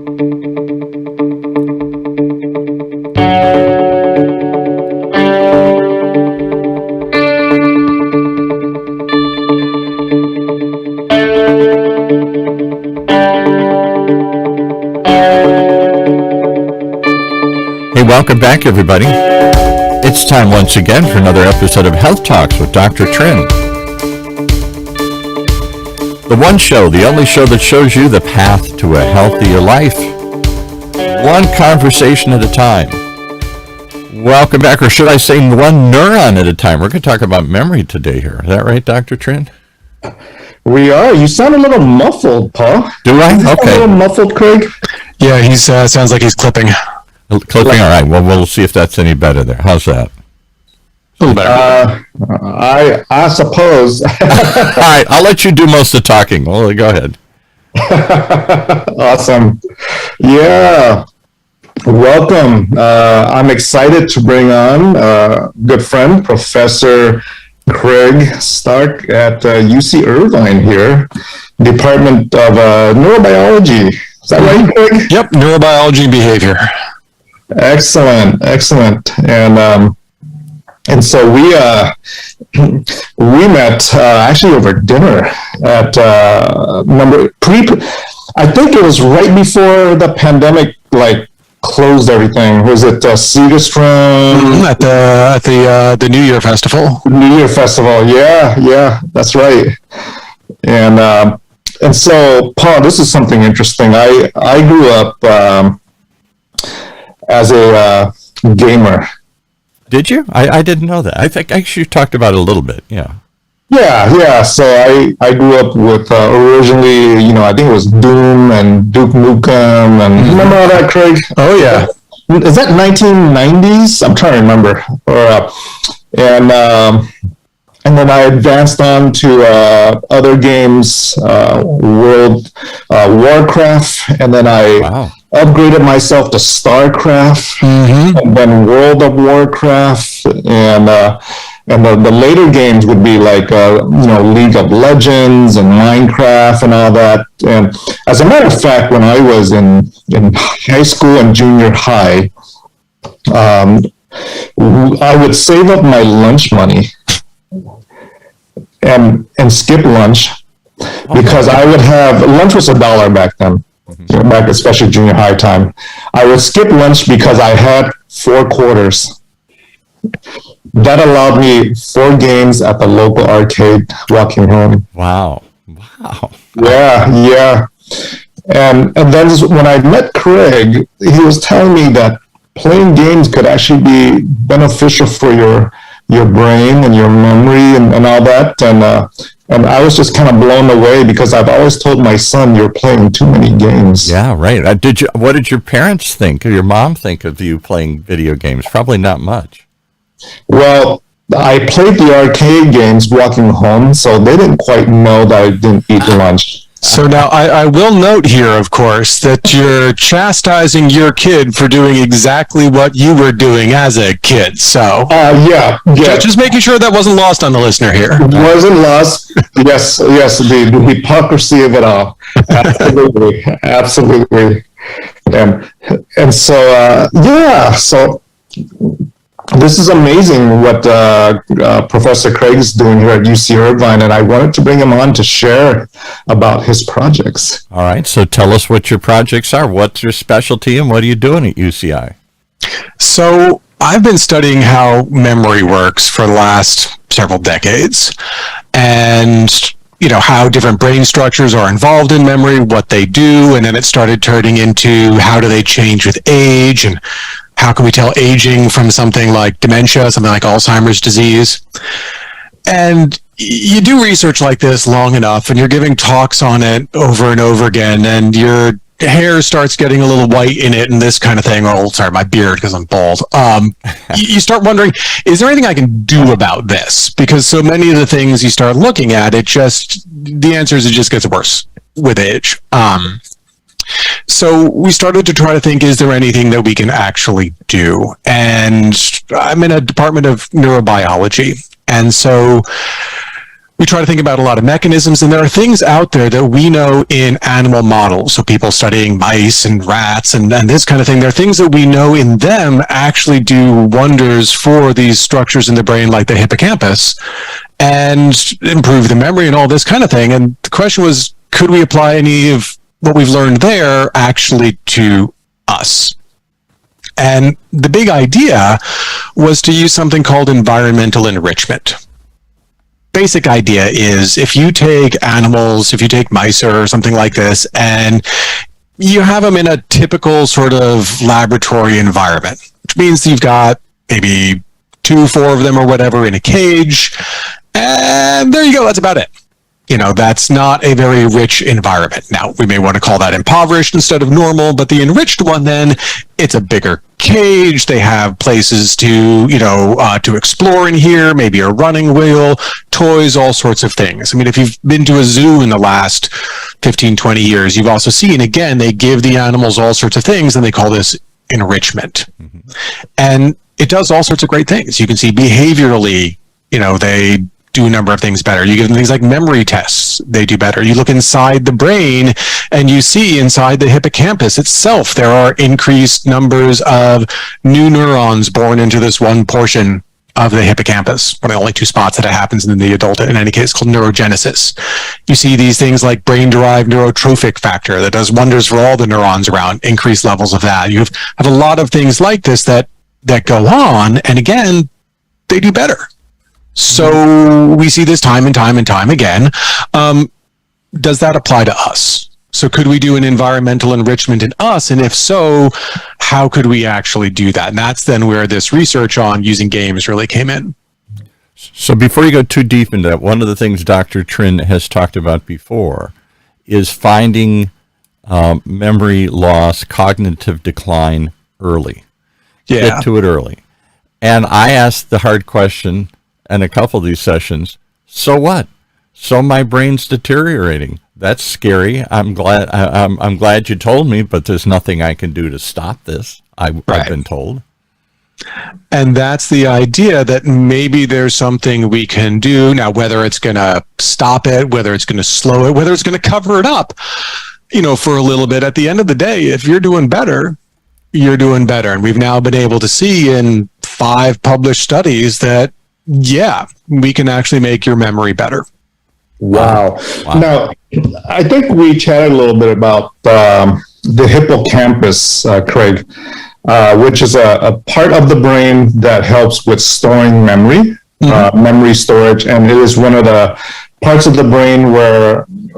Welcome back, everybody. It's time once again for another episode of Health Talks with Dr. Trinh. The one show, the only show that shows you the path to a healthier life. One conversation at a time. Welcome back, or should I say one neuron at a time. We're going to talk about memory today here. Is that right, Dr. Trinh? We are. You sound a little muffled, Paul. Do I? Okay. A little muffled, Craig? Yeah, he sounds like he's clipping. Clipping, all right. Well, we'll see if that's any better there. How's that? A little better. I suppose. All right, I'll let you do most of the talking. Well, go ahead. Awesome. Yeah. Welcome. I'm excited to bring on a good friend, Professor Craig Stark at UC Irvine here, Department of Neurobiology. Is that right, Craig? Yep, Neurobiology and Behavior. Excellent. And so we met actually over dinner at I think it was right before the pandemic closed everything. Was it Segerstrom? At the New Year Festival. New Year Festival, yeah, that's right. And so Paul, this is something interesting. I grew up as a gamer. Did you? I didn't know that. I think actually you talked about it a little bit. Yeah. So I grew up with originally, I think it was Doom and Duke Nukem, and remember all that, Craig? Oh yeah. Is that 1990s? I'm trying to remember. And then I advanced on to other games, World Warcraft, and then I upgraded myself to StarCraft, and then World of Warcraft, and the later games would be like League of Legends and Minecraft and all that. And as a matter of fact, when I was in high school and junior high, I would save up my lunch money and skip lunch, because I would have lunch was $1 back then, back especially junior high time. I would skip lunch because I had 4 quarters. That allowed me 4 games at the local arcade walking home. Wow. Yeah. And then when I met Craig, he was telling me that playing games could actually be beneficial for your brain and your memory and all that. And I was just kind of blown away, because I've always told my son, you're playing too many games. Yeah, right. What did your parents think, or your mom think of you playing video games? Probably not much. Well, I played the arcade games walking home, so they didn't quite know that I didn't eat lunch. So now I will note here, of course, that you're chastising your kid for doing exactly what you were doing as a kid. So yeah. Just making sure that wasn't lost on the listener here. It wasn't lost. Yes, the hypocrisy of it all. Absolutely. And so so this is amazing what Professor Craig's doing here at UC Irvine, and I wanted to bring him on to share about his projects. All right, so tell us what your projects are. What's your specialty, and what are you doing at UCI? So I've been studying how memory works for the last several decades, and how different brain structures are involved in memory, what they do, and then it started turning into how do they change with age, and how can we tell aging from something like dementia, something like Alzheimer's disease. And you do research like this long enough, and you're giving talks on it over and over again, and your hair starts getting a little white in it and this kind of thing. Oh, sorry, my beard, because I'm bald. You start wondering, is there anything I can do about this? Because so many of the things you start looking at, the answer is it just gets worse with age. So we started to try to think, is there anything that we can actually do? And I'm in a department of neurobiology. And so we try to think about a lot of mechanisms, and there are things out there that we know in animal models. So people studying mice and rats and this kind of thing, there are things that we know in them actually do wonders for these structures in the brain, like the hippocampus, and improve the memory and all this kind of thing. And the question was, could we apply any of what we've learned there actually to us? And the big idea was to use something called environmental enrichment. Basic idea is, if you take animals, if you take mice or something like this, and you have them in a typical sort of laboratory environment, which means you've got maybe 2, 4 of them or whatever in a cage, and there you go, that's about it. You know, that's not a very rich environment. Now, we may want to call that impoverished instead of normal, but the enriched one, then, it's a bigger cage. They have places to, to explore in here, maybe a running wheel, toys, all sorts of things. I mean, if you've been to a zoo in the last 15, 20 years, you've also seen, again, they give the animals all sorts of things, and they call this enrichment. Mm-hmm. And it does all sorts of great things. You can see behaviorally, they do a number of things better. You give them things like memory tests, they do better. You look inside the brain and you see inside the hippocampus itself, there are increased numbers of new neurons born into this one portion of the hippocampus, one of the only 2 spots that it happens in the adult, in any case, called neurogenesis. You see these things like brain-derived neurotrophic factor that does wonders for all the neurons around, increased levels of that. You have a lot of things like this that go on, and again, they do better. So we see this time and time and time again. Does that apply to us? So could we do an environmental enrichment in us? And if so, how could we actually do that? And that's then where this research on using games really came in. So before you go too deep into that, one of the things Dr. Trinh has talked about before is finding memory loss, cognitive decline early. Yeah. Get to it early. And I asked the hard question in a couple of these sessions, so what? So my brain's deteriorating. That's scary. I'm glad you told me, but there's nothing I can do to stop this. I've been told. And that's the idea, that maybe there's something we can do. Now, whether it's going to stop it, whether it's going to slow it, whether it's going to cover it up, for a little bit, at the end of the day, if you're doing better, you're doing better. And we've now been able to see in 5 published studies that, yeah, we can actually make your memory better. Wow. Now, I think we chatted a little bit about the hippocampus, Craig, which is a part of the brain that helps with storing memory, memory storage, and it is one of the parts of the brain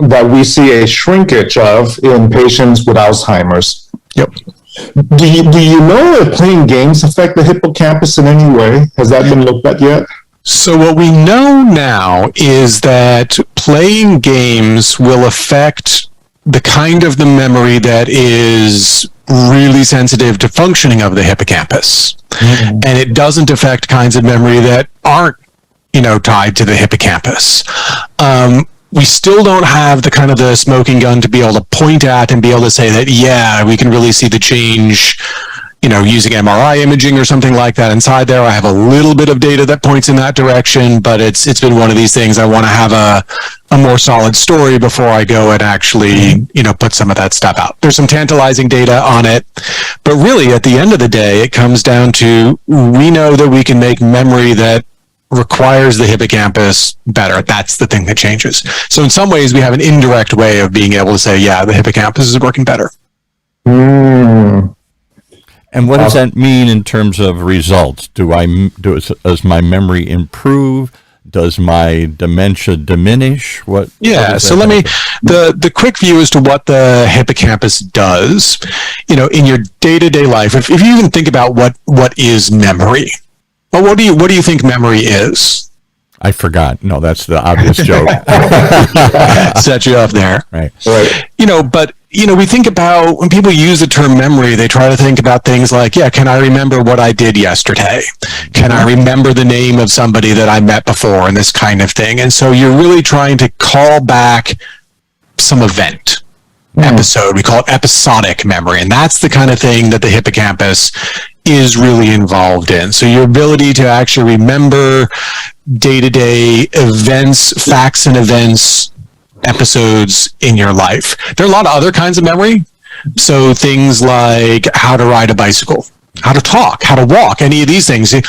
that we see a shrinkage of in patients with Alzheimer's. Yep. Do you know if playing games affect the hippocampus in any way? Has that been looked at yet? So what we know now is that playing games will affect the kind of the memory that is really sensitive to functioning of the hippocampus. Mm-hmm. And it doesn't affect kinds of memory that aren't, tied to the hippocampus. We still don't have the kind of the smoking gun to be able to point at and be able to say that, yeah, we can really see the change, using MRI imaging or something like that inside there. I have a little bit of data that points in that direction, but it's been one of these things. I want to have a more solid story before I go and actually, put some of that stuff out. There's some tantalizing data on it, but really at the end of the day, it comes down to, we know that we can make memory that requires the hippocampus better. That's the thing that changes. So in some ways, we have an indirect way of being able to say, yeah, the hippocampus is working better. And what does that mean in terms of results? Does my memory improve? Does my dementia diminish? So let me, the quick view as to what the hippocampus does, in your day-to-day life. If you even think about what is memory, well, what do you think memory is? I forgot. No, that's the obvious joke. Set you up there. Right. But we think about, when people use the term memory, they try to think about things like, can I remember what I did yesterday? Can I remember the name of somebody that I met before, and this kind of thing? And so you're really trying to call back some event, episode. We call it episodic memory. And that's the kind of thing that the hippocampus is really involved in. So your ability to actually remember day-to-day events, facts and events, episodes in your life. There are a lot of other kinds of memory. So things like how to ride a bicycle, how to talk, how to walk, any of these things. You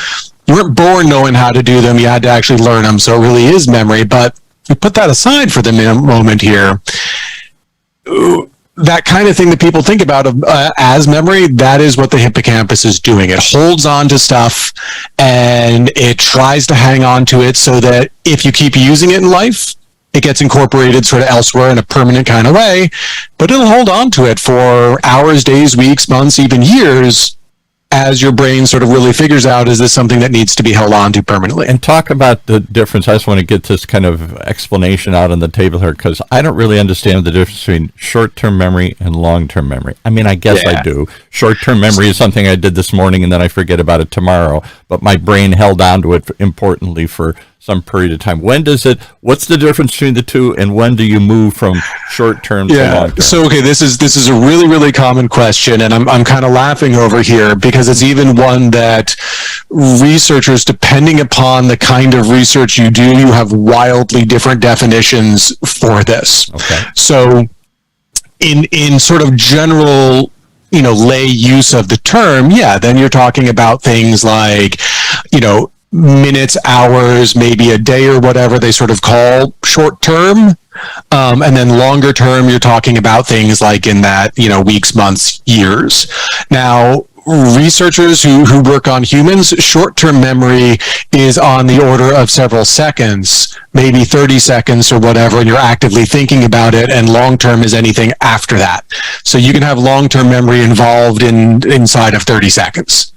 weren't born knowing how to do them. You had to actually learn them. So it really is memory. But we put that aside for the moment here. That kind of thing that people think about as memory, that is what the hippocampus is doing. It holds on to stuff and it tries to hang on to it so that if you keep using it in life, it gets incorporated sort of elsewhere in a permanent kind of way, but it'll hold on to it for hours, days, weeks, months, even years, as your brain sort of really figures out, is this something that needs to be held on to permanently? And talk about the difference. I just want to get this kind of explanation out on the table here, because I don't really understand the difference between short-term memory and long-term memory. I mean, I guess I do. Short-term memory is something I did this morning and then I forget about it tomorrow, but my brain held on to it importantly for some period of time. What's the difference between the two, and when do you move from short-term to long-term? So, okay, this is a really, really common question, and I'm kind of laughing over here because it's even one that researchers, depending upon the kind of research you do, you have wildly different definitions for this. Okay. So in sort of general, lay use of the term, then you're talking about things like, minutes, hours, maybe a day or whatever they sort of call short term. And then longer term, you're talking about things like in that, weeks, months, years. Now, researchers who work on humans, short-term memory is on the order of several seconds, maybe 30 seconds or whatever, and you're actively thinking about it, and long-term is anything after that. So you can have long-term memory involved inside of 30 seconds.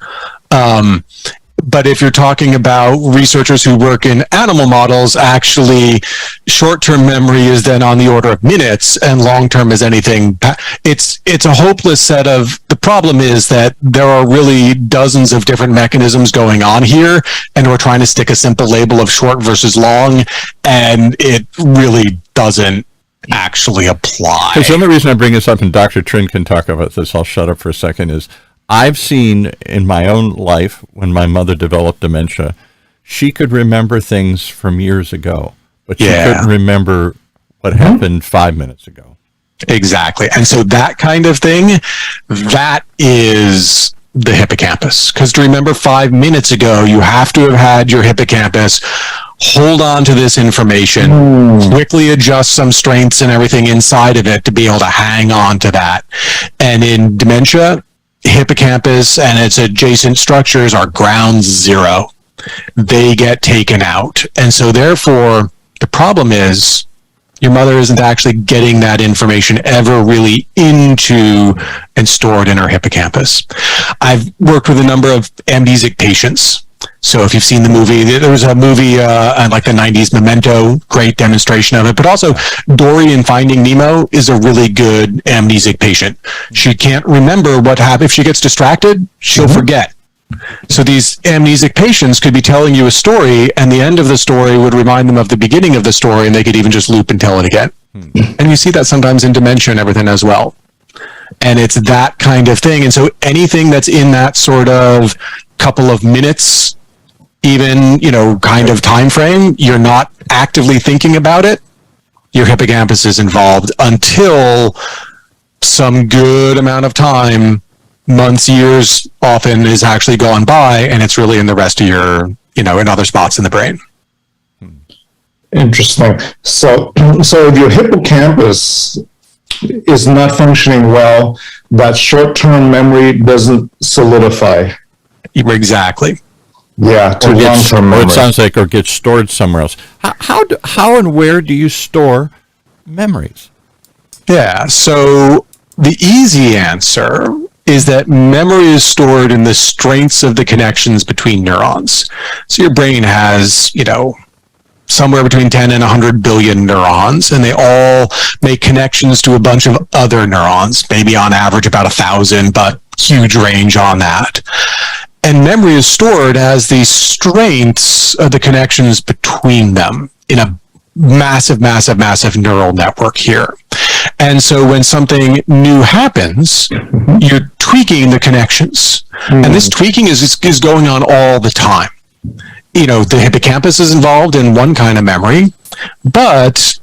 But if you're talking about researchers who work in animal models, actually short-term memory is then on the order of minutes, and long-term is anything. It's a hopeless set of, the problem is that there are really dozens of different mechanisms going on here, and we're trying to stick a simple label of short versus long, and it really doesn't actually apply. Because the only reason I bring this up, and Dr. Trinh can talk about this, I'll shut up for a second, is I've seen in my own life when my mother developed dementia, she could remember things from years ago, but she couldn't remember what happened 5 minutes ago. Exactly. And so that kind of thing, that is the hippocampus. Because to remember 5 minutes ago, you have to have had your hippocampus hold on to this information, quickly adjust some strengths and everything inside of it to be able to hang on to that. And in dementia, hippocampus and its adjacent structures are ground zero. They get taken out. And so therefore, the problem is your mother isn't actually getting that information ever really into and stored in her hippocampus. I've worked with a number of amnesic patients. So if you've seen the movie, there was a movie like the 90s, Memento, great demonstration of it. But also Dory in Finding Nemo is a really good amnesic patient. She can't remember what happened. If she gets distracted, she'll forget. So these amnesic patients could be telling you a story, and the end of the story would remind them of the beginning of the story, and they could even just loop and tell it again. And you see that sometimes in dementia and everything as well. And it's that kind of thing. And so anything that's in that sort of couple of minutes, even, kind of time frame, you're not actively thinking about it, your hippocampus is involved until some good amount of time, months, years often, is actually gone by, and it's really in the rest of your, in other spots in the brain. Interesting. So if your hippocampus is not functioning well, that short-term memory doesn't solidify. Exactly. Yeah, to long-term memory. Or it sounds like, or gets stored somewhere else. How and where do you store memories? Yeah, so the easy answer is that memory is stored in the strengths of the connections between neurons. So your brain has, somewhere between 10 and 100 billion neurons, and they all make connections to a bunch of other neurons, maybe on average about 1,000, but huge range on that. And memory is stored as the strengths of the connections between them in a massive, massive, massive neural network here. And so when something new happens, you're tweaking the connections. And this tweaking is going on all the time. the hippocampus is involved in one kind of memory, but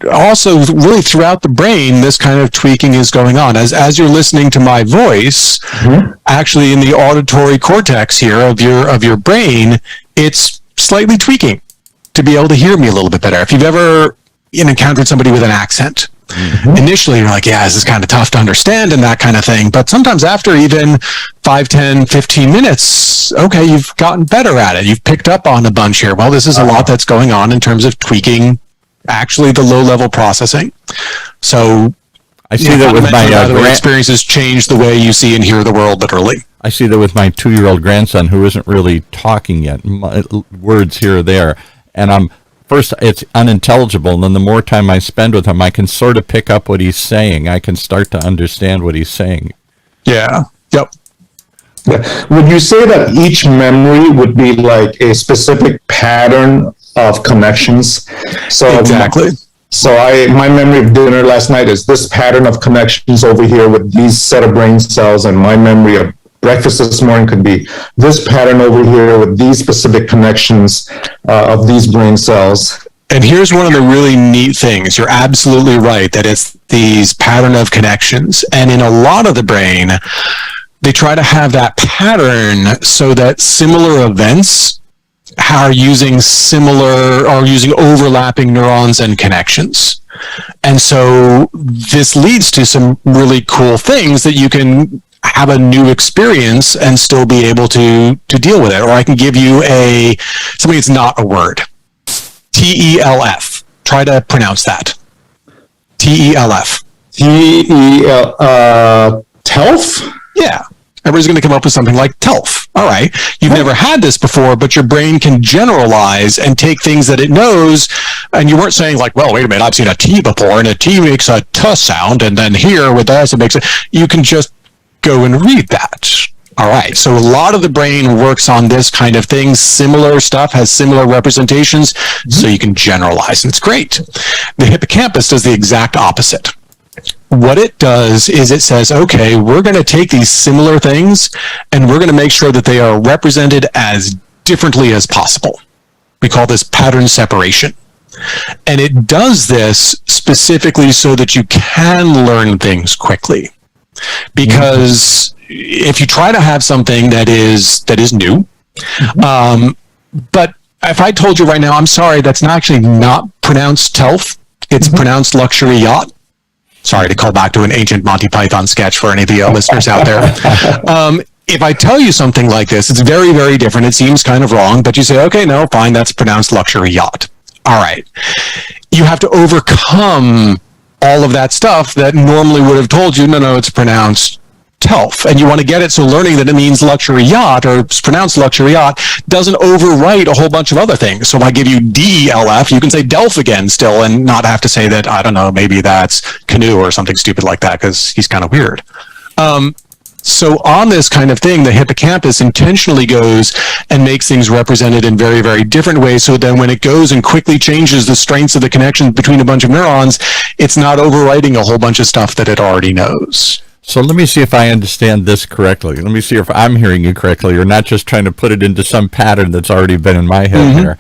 also really throughout the brain, this kind of tweaking is going on. As you're listening to my voice, actually in the auditory cortex here of your brain, it's slightly tweaking to be able to hear me a little bit better. If you've ever encountered somebody with an accent, initially you're like, yeah, this is kind of tough to understand and that kind of thing. But sometimes after even 5, 10, 15 minutes, okay, you've gotten better at it. You've picked up on a bunch here. Well, this is a lot that's going on in terms of tweaking actually the low-level processing. So I see that with my experiences change the way you see and hear the world literally. I see that with my 2-year-old grandson who isn't really talking yet, words here or there. And first, it's unintelligible, and then the more time I spend with him, I can sort of pick up what he's saying. I can start to understand what he's saying. Yeah. Yep. Would you say that each memory would be like a specific pattern of connections? So exactly. My memory of dinner last night is this pattern of connections over here with these set of brain cells, and my memory of breakfast this morning could be this pattern over here with these specific connections of these brain cells. And here's one of the really neat things. You're absolutely right that it's these pattern of connections. And in a lot of the brain, they try to have that pattern so that similar events are using overlapping neurons and connections. And so this leads to some really cool things that you can have a new experience and still be able to deal with it. Or I can give you something that's not a word. TELF. Try to pronounce that. TELF. TELF? Yeah. Everybody's going to come up with something like TELF. All right. You've never had this before, but your brain can generalize and take things that it knows. And you weren't saying like, well, wait a minute, I've seen a T before, and a T makes a T sound, and then here with this, it makes it. You can just go and read that. All right. So a lot of the brain works on this kind of thing. Similar stuff has similar representations, so you can generalize, and it's great. The hippocampus does the exact opposite. What it does is it says, okay, we're going to take these similar things and we're going to make sure that they are represented as differently as possible. We call this pattern separation. And it does this specifically so that you can learn things quickly. Because if you try to have something that is new, but if I told you right now, I'm sorry, that's not pronounced TELF, it's pronounced luxury yacht. Sorry to call back to an ancient Monty Python sketch for any of the listeners out there. If I tell you something like this, it's very, very different. It seems kind of wrong, but you say, okay, no, fine, that's pronounced luxury yacht. All right. You have to overcome all of that stuff that normally would have told you, no, it's pronounced TELF. And you want to get it so learning that it means luxury yacht or it's pronounced luxury yacht doesn't overwrite a whole bunch of other things. So if I give you DELF, you can say DELF again still and not have to say that, I don't know, maybe that's canoe or something stupid like that because he's kind of weird. So on this kind of thing, the hippocampus intentionally goes and makes things represented in very, very different ways. So then when it goes and quickly changes the strengths of the connection between a bunch of neurons, it's not overwriting a whole bunch of stuff that it already knows. So let me see if I understand this correctly. Let me see if I'm hearing you correctly. You're not just trying to put it into some pattern that's already been in my head here.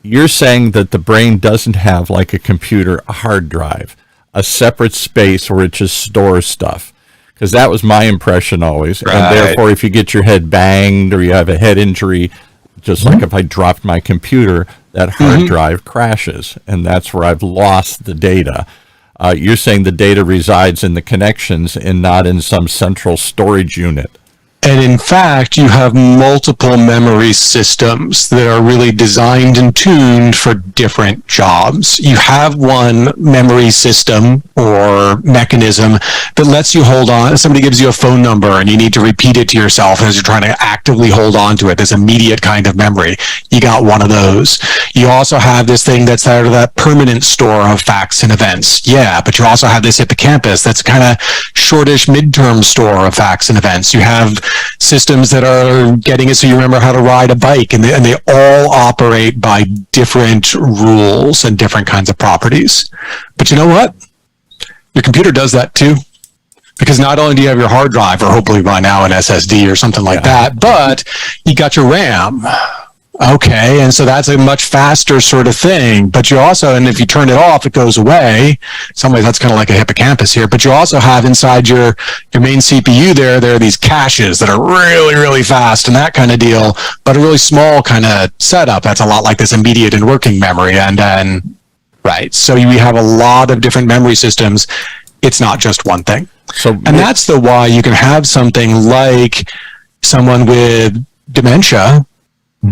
You're saying that the brain doesn't have, like a computer, a hard drive, a separate space where it just stores stuff. Because that was my impression always. Right. And therefore, if you get your head banged or you have a head injury, just like if I dropped my computer, that hard drive crashes. And that's where I've lost the data. You're saying the data resides in the connections and not in some central storage unit. And in fact, you have multiple memory systems that are really designed and tuned for different jobs. You have one memory system or mechanism that lets you hold on. Somebody gives you a phone number and you need to repeat it to yourself as you're trying to actively hold on to it. This immediate kind of memory. You got one of those. You also have this thing that's out of that permanent store of facts and events. Yeah, but you also have this hippocampus that's kind of shortish midterm store of facts and events. You have systems that are getting it so you remember how to ride a bike, and they all operate by different rules and different kinds of properties. But you know what? Your computer does that too. Because not only do you have your hard drive, or hopefully by now an SSD or something like that, but you got your RAM. Okay, and so that's a much faster sort of thing. But you also, and if you turn it off, it goes away. In some ways, that's kind of like a hippocampus here. But you also have inside your main CPU there are these caches that are really, really fast and that kind of deal, but a really small kind of setup. That's a lot like this immediate and working memory. And then, right, so we have a lot of different memory systems. It's not just one thing. And that's why you can have something like someone with dementia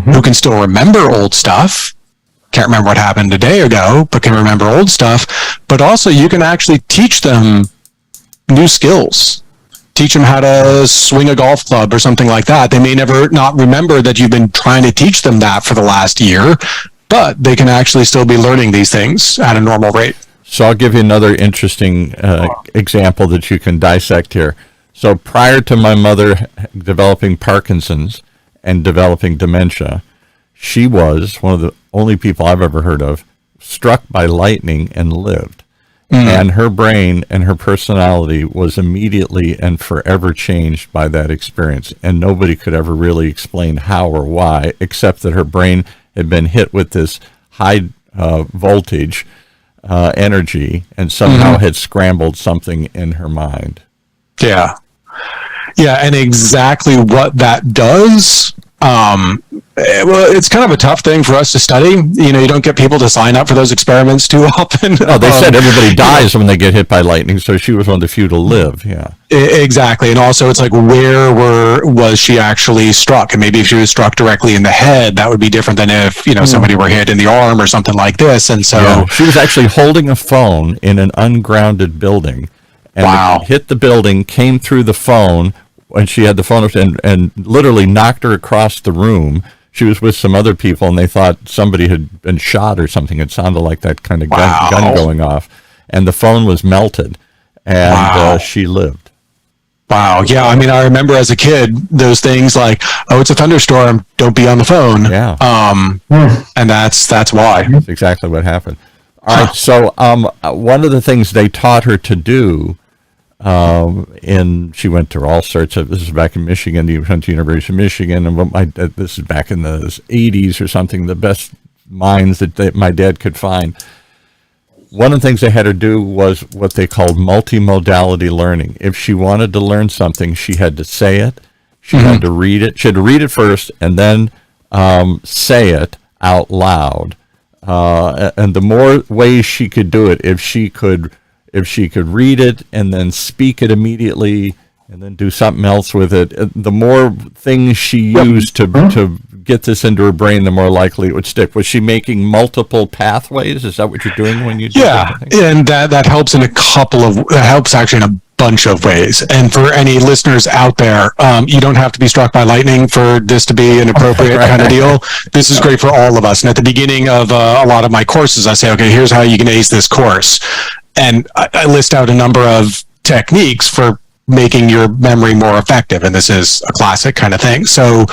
who can still remember old stuff, can't remember what happened a day ago, but can remember old stuff. But also you can actually teach them new skills, teach them how to swing a golf club or something like that. They may never not remember that you've been trying to teach them that for the last year, but they can actually still be learning these things at a normal rate. So I'll give you another interesting example that you can dissect here. So prior to my mother developing Parkinson's and developing dementia, she was one of the only people I've ever heard of struck by lightning and lived. And her brain and her personality was immediately and forever changed by that experience. And nobody could ever really explain how or why, except that her brain had been hit with this high voltage energy and somehow had scrambled something in her mind. Yeah. Yeah, and exactly what that does, well, it's kind of a tough thing for us to study. You know, you don't get people to sign up for those experiments too often. Oh, they said everybody dies when they get hit by lightning, so she was one of the few to live, yeah. Exactly, and also it's like, where was she actually struck? And maybe if she was struck directly in the head, that would be different than if, you know, somebody were hit in the arm or something like this. And so... Yeah. She was actually holding a phone in an ungrounded building. And it hit the building, came through the phone, and she had the phone and literally knocked her across the room. She was with some other people, and they thought somebody had been shot or something. It sounded like that kind of gun going off. And the phone was melted, and she lived. Wow. Yeah. I mean, I remember as a kid, those things like, oh, it's a thunderstorm, don't be on the phone. Yeah. And that's why. That's exactly what happened. All right. So one of the things they taught her to do, and she went to all sorts of, this is back in Michigan, the University of Michigan, and this is back in the 80s or something, the best minds that my dad could find. One of the things they had her do was what they called multimodality learning. If she wanted to learn something, she had to say it, she had to read it. She had to read it first and then say it out loud. And the more ways she could do it, if she could read it and then speak it immediately and then do something else with it, the more things she used to get this into her brain, the more likely it would stick. Was she making multiple pathways? Is that what you're doing when you do that? Yeah, and that helps in helps actually in a bunch of ways. And for any listeners out there, you don't have to be struck by lightning for this to be an appropriate kind of deal. This is great for all of us. And at the beginning of a lot of my courses, I say, okay, here's how you can ace this course. And I list out a number of techniques for making your memory more effective. And this is a classic kind of thing. So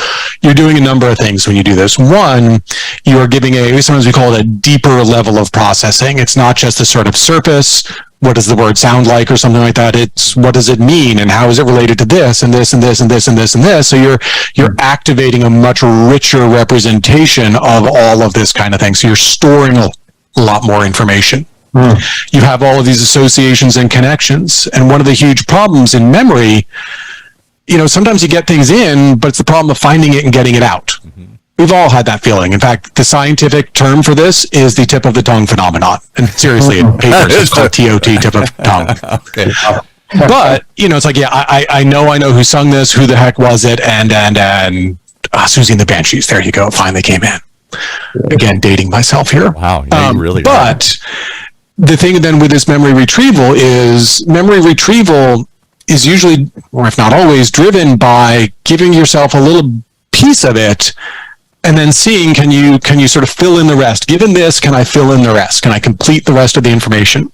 you're doing a number of things when you do this. One, you are giving sometimes we call it a deeper level of processing. It's not just the sort of surface, what does the word sound like or something like that. It's what does it mean and how is it related to this and this and this and this and this and this. So you're activating a much richer representation of all of this kind of thing. So you're storing a lot more information. You have all of these associations and connections. And one of the huge problems in memory, you know, sometimes you get things in, but it's the problem of finding it and getting it out. We've all had that feeling. In fact, the scientific term for this is the tip of the tongue phenomenon. And seriously, in papers, it's called TOT, tip of tongue. Okay. But, you know, it's like, yeah, I know who sung this, who the heck was it, and Susie and the Banshees, there you go, it finally came in. Again, dating myself here. Wow, yeah, you really But the thing then with this memory retrieval is usually, or if not always, driven by giving yourself a little piece of it and then seeing, can you sort of fill in the rest? Given this, can I fill in the rest? Can I complete the rest of the information?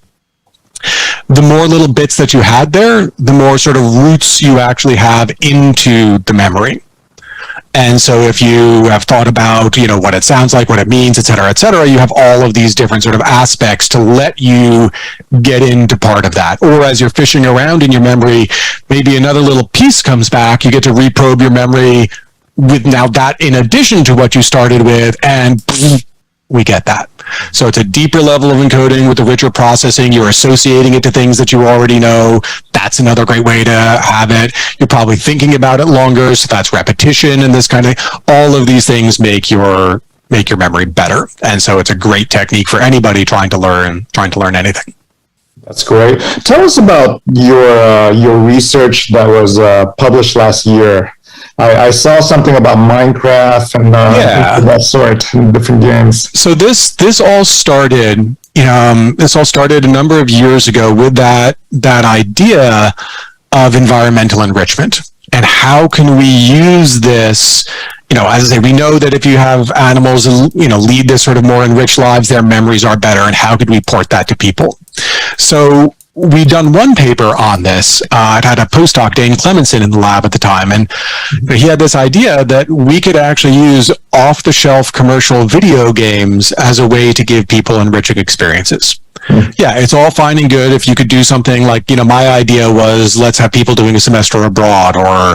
The more little bits that you had there, the more sort of roots you actually have into the memory. And so if you have thought about, you know, what it sounds like, what it means, et cetera, you have all of these different sort of aspects to let you get into part of that. Or as you're fishing around in your memory, maybe another little piece comes back, you get to reprobe your memory with now that in addition to what you started with, and we get that. So it's a deeper level of encoding with the richer processing. You're associating it to things that you already know. That's another great way to have it. You're probably thinking about it longer, so that's repetition and this kind of, all of these things make your memory better. And so it's a great technique for anybody trying to learn anything. That's great. Tell us about your research that was published last year. I saw something about Minecraft and that sort in different games. So this all started a number of years ago with that idea of environmental enrichment, and how can we use this. As I say, we know that if you have animals, lead this sort of more enriched lives, their memories are better, and how could we port that to people? So we'd done one paper on this. I'd had a postdoc, Dane Clemenson, in the lab at the time, and he had this idea that we could actually use off-the-shelf commercial video games as a way to give people enriching experiences. Yeah, it's all fine and good if you could do something like, my idea was, let's have people doing a semester abroad, or,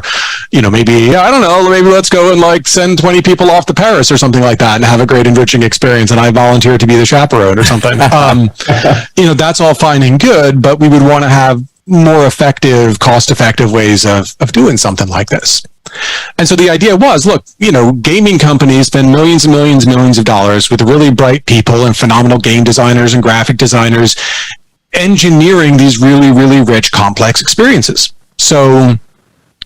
maybe, I don't know, maybe let's go and send 20 people off to Paris or something like that and have a great enriching experience, and I volunteer to be the chaperone or something. That's all fine and good, but we would want to have more effective, cost-effective ways of doing something like this. And so the idea was, look, gaming companies spend millions and millions and millions of dollars with really bright people and phenomenal game designers and graphic designers engineering these really, really rich, complex experiences. So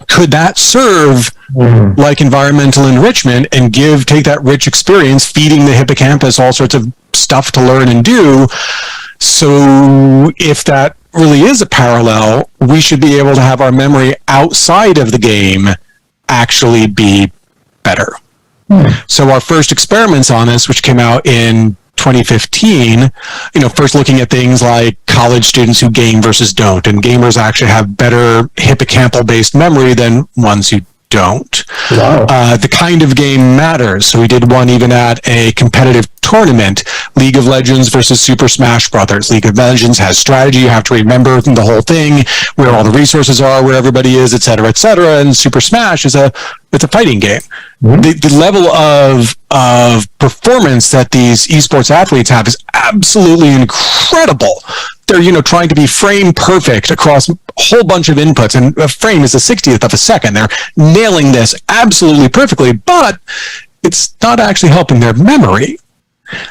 could that serve like environmental enrichment and take that rich experience, feeding the hippocampus all sorts of stuff to learn and do? So if that really is a parallel, we should be able to have our memory outside of the game actually be better. So our first experiments on this, which came out in 2015, first looking at things like college students who game versus don't, and gamers actually have better hippocampal-based memory than ones who don't. Wow. The kind of game matters. So we did one even at a competitive tournament, League of Legends versus Super Smash Brothers. League of Legends has strategy. You have to remember the whole thing, where all the resources are, where everybody is, et cetera, et cetera. And Super Smash it's a fighting game. The level of performance that these esports athletes have is absolutely incredible. They're, trying to be frame perfect across a whole bunch of inputs, and a frame is a 60th of a second. They're nailing this absolutely perfectly, but it's not actually helping their memory.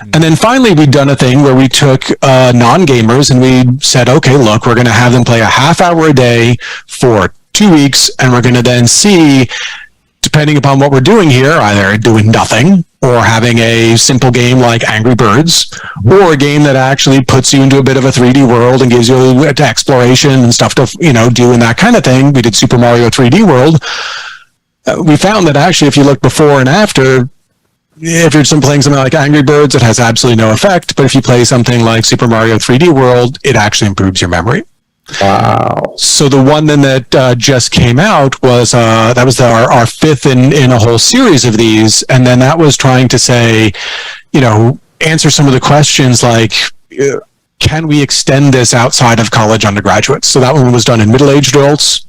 And then finally, we'd done a thing where we took non-gamers and we said, okay, look, we're going to have them play a half hour a day for 2 weeks, and we're going to then see, depending upon what we're doing here, either doing nothing or having a simple game like Angry Birds, or a game that actually puts you into a bit of a 3D world and gives you exploration and stuff to, do and that kind of thing. We did Super Mario 3D World. We found that actually, if you look before and after, if you're playing something like Angry Birds, it has absolutely no effect. But if you play something like Super Mario 3D World, it actually improves your memory. Wow. So the one then that just came out was our fifth in a whole series of these, and then that was trying to say, answer some of the questions like, can we extend this outside of college undergraduates? So that one was done in middle-aged adults.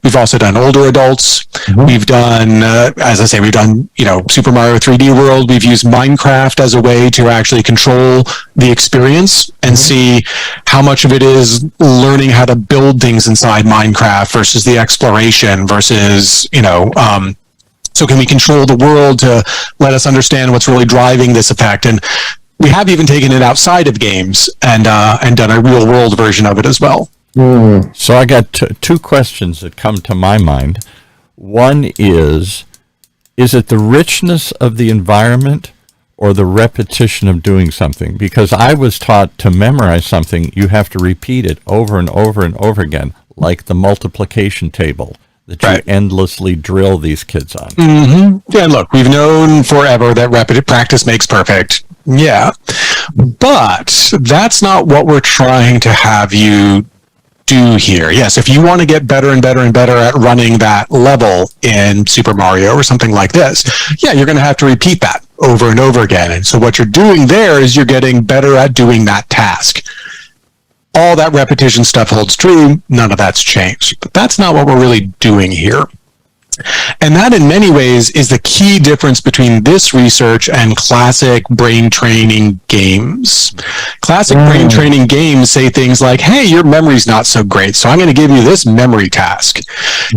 We've also done older adults. We've done, as I say, Super Mario 3D World. We've used Minecraft as a way to actually control the experience and see how much of it is learning how to build things inside Minecraft versus the exploration versus, so can we control the world to let us understand what's really driving this effect? And we have even taken it outside of games and done a real world version of it as well. So I got two questions that come to my mind. One is it the richness of the environment or the repetition of doing something? Because I was taught to memorize something, you have to repeat it over and over and over again, like the multiplication table that you endlessly drill these kids on. Yeah, look, we've known forever that repetitive practice makes perfect. Yeah, but that's not what we're trying to have you do here. Yes, if you want to get better and better and better at running that level in Super Mario or something like this, yeah, you're going to have to repeat that over and over again. And so what you're doing there is you're getting better at doing that task. All that repetition stuff holds true. None of that's changed. But that's not what we're really doing here. And that in many ways is the key difference between this research and classic brain training games. Classic brain training games say things like, hey, your memory's not so great, so I'm going to give you this memory task.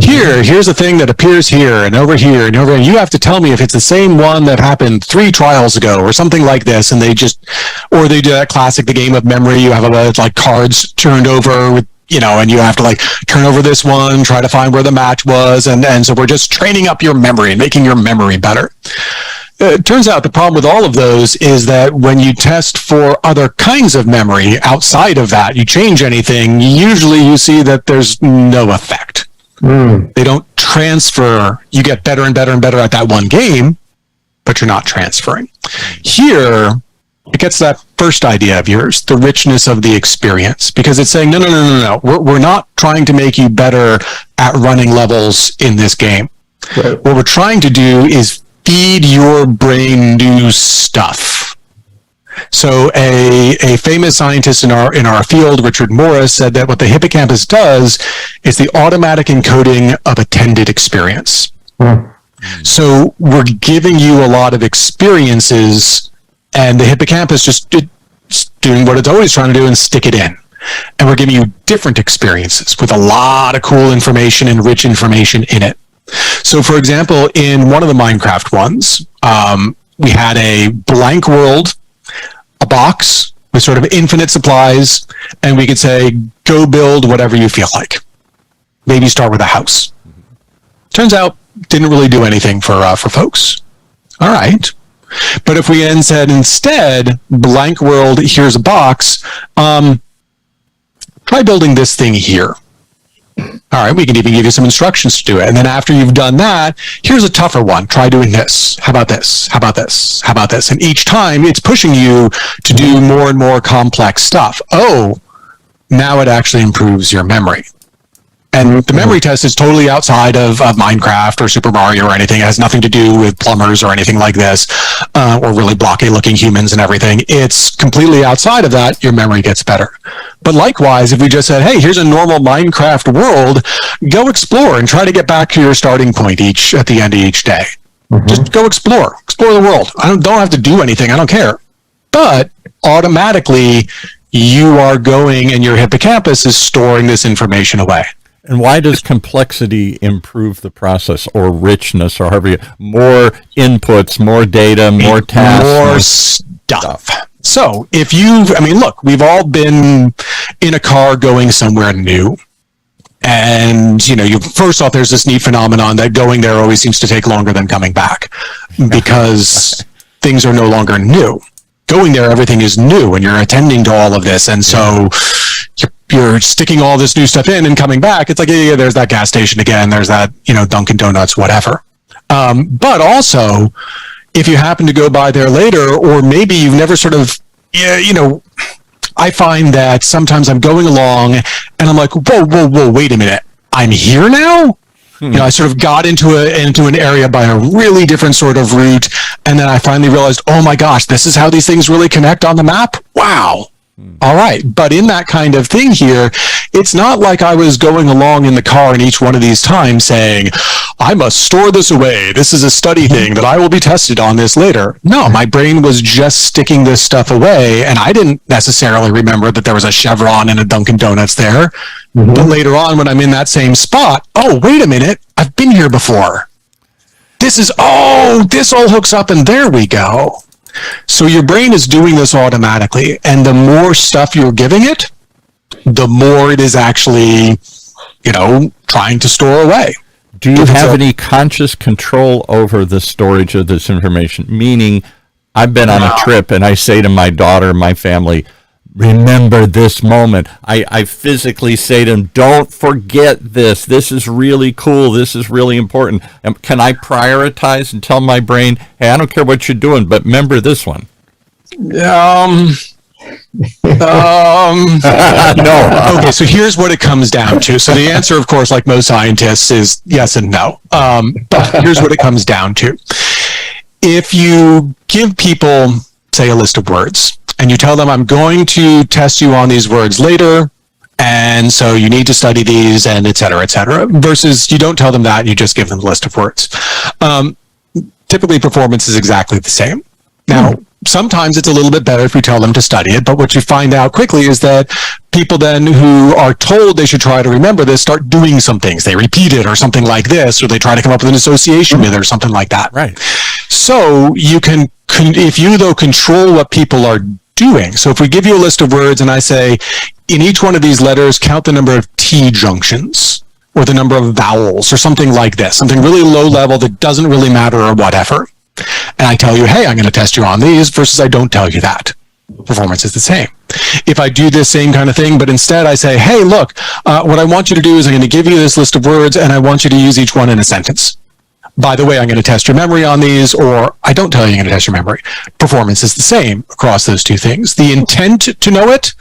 Here's a thing that appears here and over here and over, and you have to tell me if it's the same one that happened 3 trials ago or something like this. And they do that classic, the game of memory. You have like cards turned over with, and you have to like turn over this one, try to find where the match was. And so we're just training up your memory and making your memory better. It turns out the problem with all of those is that when you test for other kinds of memory outside of that, you change anything, usually you see that there's no effect. They don't transfer. You get better and better and better at that one game, but you're not transferring. Here, it gets that first idea of yours, the richness of the experience, because it's saying, no. We're not trying to make you better at running levels in this game. Right. What we're trying to do is feed your brain new stuff. So a famous scientist in our field, Richard Morris, said that what the hippocampus does is the automatic encoding of attended experience. So we're giving you a lot of experiences, and the hippocampus just doing what it's always trying to do and stick it in. And we're giving you different experiences with a lot of cool information and rich information in it. So, for example, in one of the Minecraft ones, we had a blank world, a box with sort of infinite supplies, and we could say, go build whatever you feel like. Maybe start with a house. Turns out, didn't really do anything for folks. All right. But if we then said instead, blank world, here's a box, try building this thing here. All right, we can even give you some instructions to do it. And then after you've done that, here's a tougher one. Try doing this. How about this? How about this? How about this? And each time it's pushing you to do more and more complex stuff. Oh, now it actually improves your memory. And the memory test is totally outside of Minecraft or Super Mario or anything. It has nothing to do with plumbers or anything like this, or really blocky looking humans and everything. It's completely outside of that. Your memory gets better. But likewise, if we just said, hey, here's a normal Minecraft world, go explore and try to get back to your starting point at the end of each day. Just go explore the world. I don't have to do anything. I don't care. But automatically you are going and your hippocampus is storing this information away. And why does complexity improve the process, or richness, or however more inputs, more data, more tasks, more stuff? So if look, we've all been in a car going somewhere new. And, first off, there's this neat phenomenon that going there always seems to take longer than coming back because things are no longer new. Going there, everything is new, and you're attending to all of this. And so you're sticking all this new stuff in and coming back. It's like, yeah, there's that gas station again. There's that, Dunkin' Donuts, whatever. But also, if you happen to go by there later, or maybe you've never sort of, I find that sometimes I'm going along and I'm like, whoa, wait a minute. I'm here now? I sort of got into an area by a really different sort of route. And then I finally realized, oh my gosh, this is how these things really connect on the map? Wow. All right. But in that kind of thing here, it's not like I was going along in the car in each one of these times saying, I must store this away. This is a study thing that I will be tested on this later. No, my brain was just sticking this stuff away, and I didn't necessarily remember that there was a Chevron and a Dunkin' Donuts there. But later on, when I'm in that same spot, oh, wait a minute, I've been here before. This all hooks up, and there we go. So your brain is doing this automatically, and the more stuff you're giving it, the more it is actually, trying to store away. Do you have any conscious control over the storage of this information? Meaning, I've been on a trip and I say to my daughter, my family, remember this moment. I physically say to them, don't forget this. This is really cool. This is really important. And can I prioritize and tell my brain, hey, I don't care what you're doing, but remember this one? No. Okay, so here's what it comes down to. So the answer, of course, like most scientists, is yes and no. But here's what it comes down to. If you give people, say, a list of words, and you tell them, I'm going to test you on these words later, And so you need to study these, and et cetera, versus you don't tell them that, and you just give them a list of words. Typically, performance is exactly the same. Now, sometimes it's a little bit better if you tell them to study it, but what you find out quickly is that people then who are told they should try to remember this start doing some things. They repeat it or something like this, or they try to come up with an association with it or something like that. Right. So you can, if you though control what people are doing. So if we give you a list of words and I say, in each one of these letters, count the number of T junctions or the number of vowels or something like this, something really low level that doesn't really matter or whatever. And I tell you, hey, I'm going to test you on these versus I don't tell you that. Performance is the same. If I do this same kind of thing, but instead I say, hey, look, what I want you to do is I'm going to give you this list of words and I want you to use each one in a sentence. By the way, I'm going to test your memory on these, or I don't tell you I'm going to test your memory. Performance is the same across those two things. The intent to know it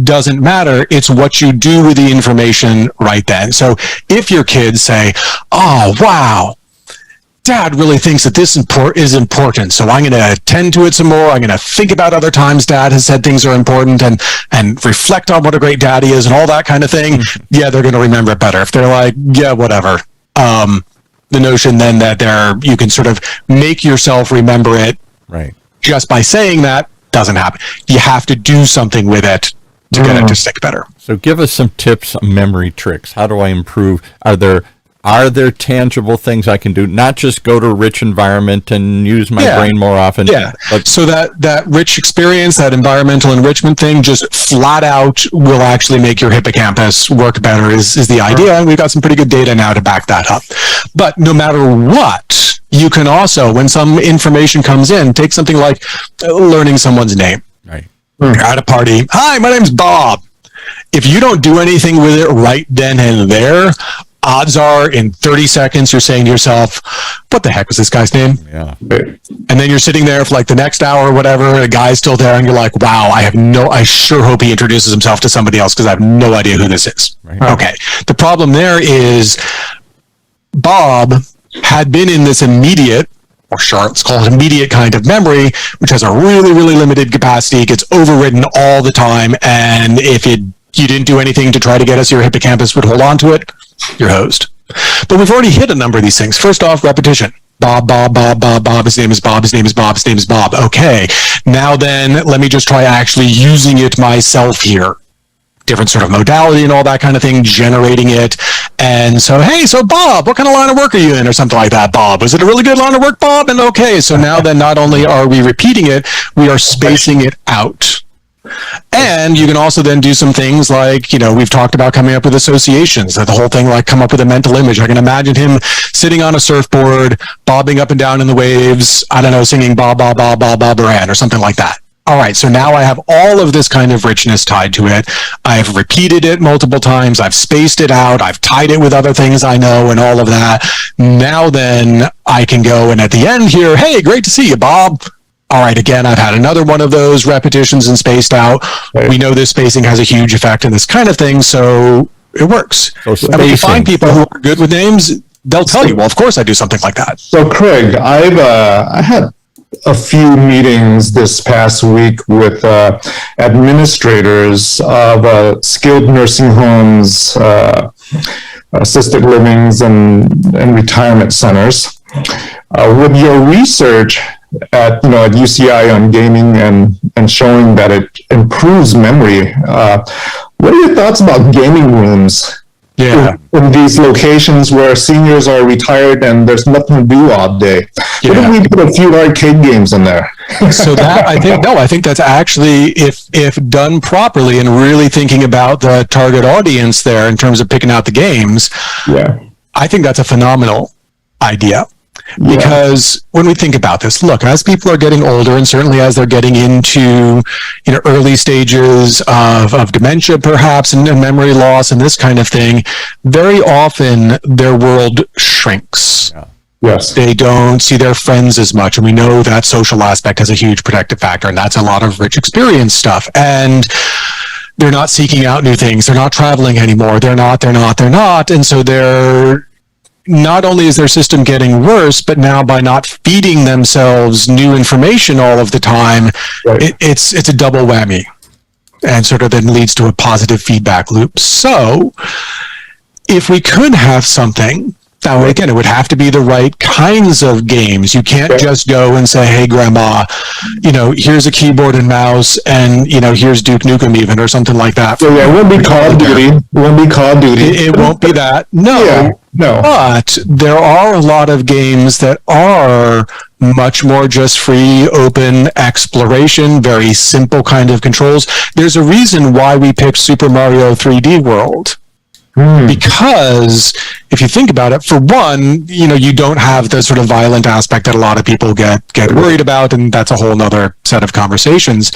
doesn't matter. It's what you do with the information right then. So if your kids say, oh, wow, Dad really thinks that this is important, so I'm going to attend to it some more. I'm going to think about other times Dad has said things are important and reflect on what a great dad he is and all that kind of thing. Yeah, they're going to remember it better. If they're like, yeah, whatever. The notion then that you can sort of make yourself remember it right just by saying that doesn't happen. You have to do something with it to get it to stick better. So give us some tips on memory tricks. How do I improve? Are there tangible things I can do? Not just go to a rich environment and use my brain more often. Yeah. But so that rich experience, that environmental enrichment thing, just flat out will actually make your hippocampus work better is the idea. And we've got some pretty good data now to back that up. But no matter what, you can also, when some information comes in, take something like learning someone's name. Right. You're at a party. Hi, my name's Bob. If you don't do anything with it right then and there, odds are in 30 seconds you're saying to yourself, what the heck was this guy's name? Yeah. And then you're sitting there for like the next hour or whatever, the guy's still there and you're like, wow, I sure hope he introduces himself to somebody else because I have no idea who this is. Right. Okay. The problem there is Bob had been in this immediate, or sure, let's call it immediate kind of memory, which has a really, really limited capacity, gets overridden all the time. And if you didn't do anything to try to get us, your hippocampus would hold on to it. Your host. But we've already hit a number of these things. First off, repetition. Bob, Bob, Bob, Bob, Bob, his name is Bob, his name is Bob, his name is Bob. Okay. Now then, let me just try actually using it myself here. Different sort of modality and all that kind of thing, generating it. And so, hey, so Bob, what kind of line of work are you in? Or something like that, Bob. Was it a really good line of work, Bob? And okay, so now then not only are we repeating it, we are spacing it out. And you can also then do some things like, we've talked about coming up with associations, that the whole thing, like come up with a mental image. I can imagine him sitting on a surfboard, bobbing up and down in the waves, I don't know, singing Bob, Bob, Bob, Bob, Bob, Moran or something like that. All right, so now I have all of this kind of richness tied to it. I've repeated it multiple times. I've spaced it out. I've tied it with other things I know and all of that. Now then I can go and at the end here, hey, great to see you, Bob. All right, again, I've had another one of those repetitions and spaced out. Right. We know this spacing has a huge effect in this kind of thing, so it works. So and when you find people who are good with names, they'll tell you, well, of course I do something like that. So, Craig, I had a few meetings this past week with administrators of skilled nursing homes, assisted livings, and retirement centers. With your research at UCI on gaming and showing that it improves memory, what are your thoughts about gaming rooms? Yeah. In these locations where seniors are retired and there's nothing to do all day. What if we put a few arcade games in there? So that, I think that's actually, if done properly and really thinking about the target audience there in terms of picking out the games, I think that's a phenomenal idea. Because when we think about this, look, as people are getting older and certainly as they're getting into early stages of dementia perhaps and memory loss and this kind of thing, very often their world shrinks. Yes. They don't see their friends as much, and we know that social aspect has a huge protective factor, and that's a lot of rich experience stuff. And they're not seeking out new things. They're not traveling anymore. They're not. And so they're not only is their system getting worse, but now by not feeding themselves new information all of the time, it's a double whammy. and sort of then leads to a positive feedback loop. So if we could have something, now again, it would have to be the right kinds of games. You can't just go and say, hey, grandma, here's a keyboard and mouse, and, here's Duke Nukem even, or something like that. So yeah, it won't be Call of Duty. It won't be that. No. Yeah, no. But there are a lot of games that are much more just free, open exploration, very simple kind of controls. There's a reason why we picked Super Mario 3D World. Because if you think about it, for one, you don't have the sort of violent aspect that a lot of people get worried about, and that's a whole nother set of conversations.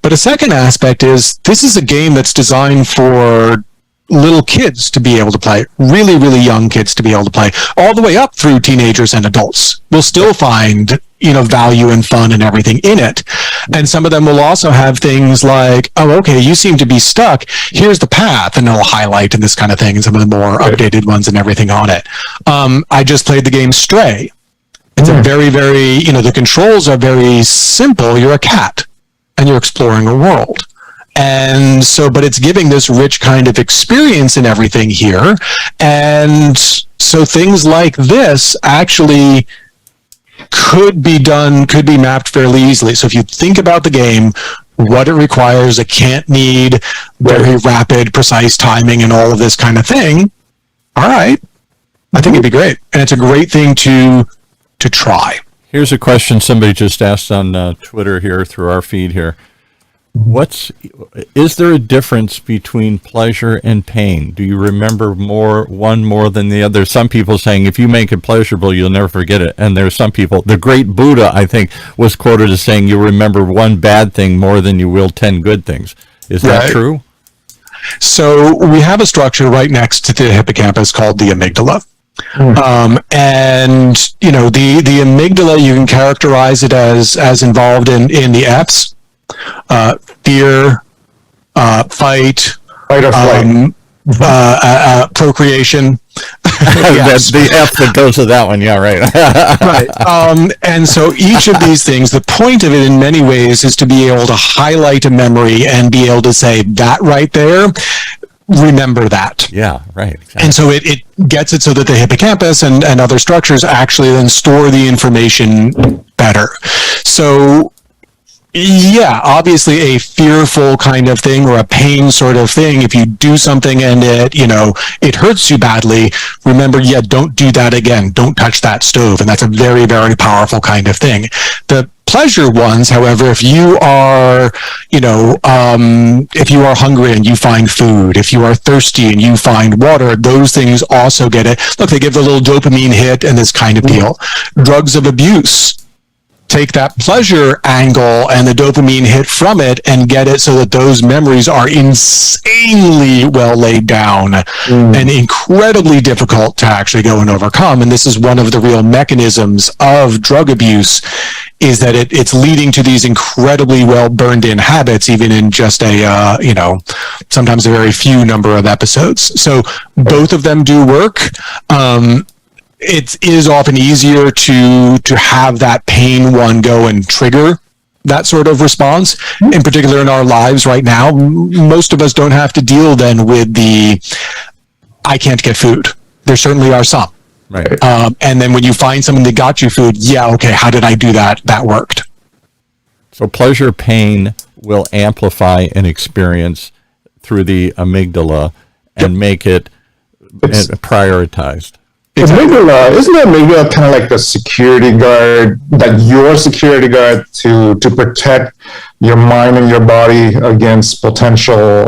But a second aspect is this is a game that's designed for little kids to be able to play, really, really young kids to be able to play, all the way up through teenagers and adults. Will still find value and fun and everything in it. And some of them will also have things like, oh, okay, you seem to be stuck. Here's the path, and it'll highlight and this kind of thing, and some of the more updated ones and everything on it. I just played the game Stray. It's a very, very, the controls are very simple. You're a cat, and you're exploring a world. And so, but it's giving this rich kind of experience and everything here. And so things like this actually could be mapped fairly easily. So if you think about the game, what it requires, it can't need very rapid, precise timing and all of this kind of thing. All right. I think it'd be great. And it's a great thing to try. Here's a question somebody just asked on Twitter here through our feed here. Is there a difference between pleasure and pain? Do you remember one more than the other? Some people saying if you make it pleasurable, you'll never forget it. And there's some people, the great Buddha, I think, was quoted as saying you'll remember one bad thing more than you will 10 good things. Is that true? So we have a structure right next to the hippocampus called the amygdala. And, the amygdala, you can characterize it as involved in the F's. Fear, fight, or flight, procreation. That's the F that goes to that one. Yeah, right. Right. And so each of these things, the point of it in many ways is to be able to highlight a memory and be able to say that right there, remember that. Yeah, right. Exactly. And so it gets it so that the hippocampus and other structures actually then store the information better. So yeah, obviously a fearful kind of thing or a pain sort of thing, if you do something and it hurts you badly, remember, don't do that again. Don't touch that stove. And that's a very, very powerful kind of thing. The pleasure ones, however, if you are, if you are hungry and you find food, if you are thirsty and you find water, those things also get it. Look, they give the little dopamine hit and this kind of deal. Drugs of abuse take that pleasure angle and the dopamine hit from it and get it so that those memories are insanely well laid down and incredibly difficult to actually go and overcome. And this is one of the real mechanisms of drug abuse, is that it's leading to these incredibly well burned in habits, even in just a, sometimes a very few number of episodes. So both of them do work. It is often easier to have that pain one go and trigger that sort of response. In particular in our lives right now, most of us don't have to deal then with I can't get food. There certainly are some. Right. And then when you find someone that got you food, okay, how did I do that? That worked. So pleasure, pain will amplify an experience through the amygdala and make it prioritized. Amygdala, isn't the amygdala kind of like the security guard, like your security guard to protect your mind and your body against potential,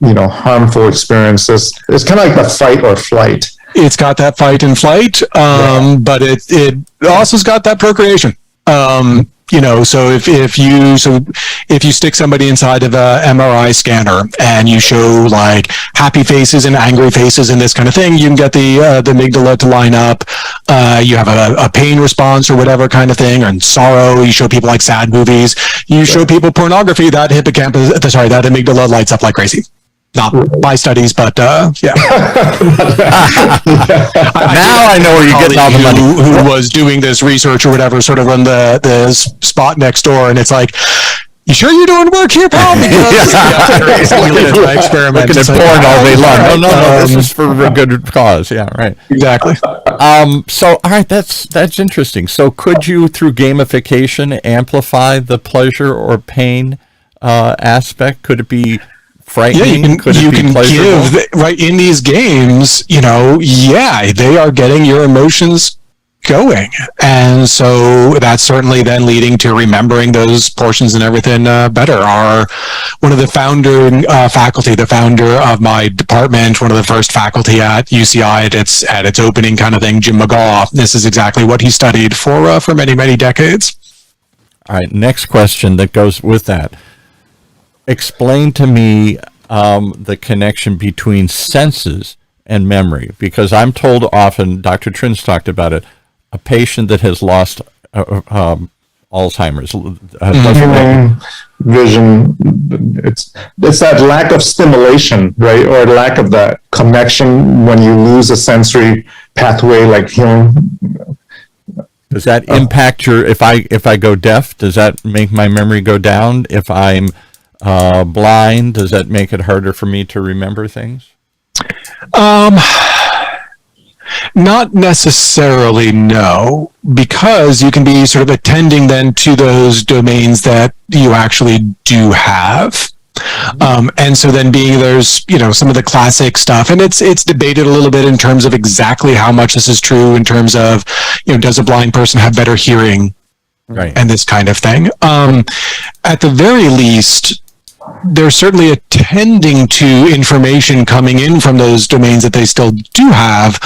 harmful experiences? It's kind of like the fight or flight. It's got that fight and flight, but it also's got that procreation. So if you stick somebody inside of a MRI scanner and you show like happy faces and angry faces and this kind of thing, you can get the amygdala to line up. You have a pain response or whatever kind of thing, and sorrow. You show people like sad movies. You show people pornography. That that amygdala lights up like crazy. Not my studies, but yeah. Now I know where you're getting all the money. Who was doing this research or whatever, sort of run the spot next door, and it's like, you sure you're doing work here, pal? Because my experiment. Looking at porn all day long. No, this is for a good cause. Yeah, right. Exactly. So, all right, that's interesting. So could you, through gamification, amplify the pleasure or pain aspect? Could it be frightening? Yeah, you can pleasurable? give, right, in these games, they are getting your emotions going, and so that's certainly then leading to remembering those portions and everything better. One of the founding faculty, the founder of my department, one of the first faculty at UCI at its opening kind of thing, Jim McGaw, this is exactly what he studied for many decades. All right, next question that goes with that. Explain to me the connection between senses and memory, because I'm told often, Dr. Trin's talked about it, a patient that has lost Alzheimer's, vision, it's that lack of stimulation, right, or lack of that connection when you lose a sensory pathway like hearing. Does that impact if I go deaf, does that make my memory go down? If I'm blind, does that make it harder for me to remember things? Not necessarily, no, because you can be sort of attending then to those domains that you actually do have. And so then there's, some of the classic stuff, and it's debated a little bit in terms of exactly how much this is true in terms of, does a blind person have better hearing? Right. And this kind of thing. At the very least, they're certainly attending to information coming in from those domains that they still do have